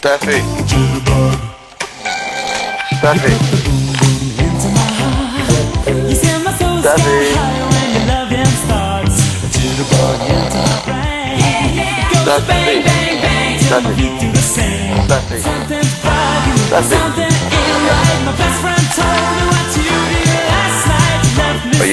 Steffi. Jitterbug. Steffi. You send my soul sky high when your loving starts. Jitterbug into my brain. Goes bang, bang, bang till my feet do the same. Something's bugging, something ain't right. My best friend told me what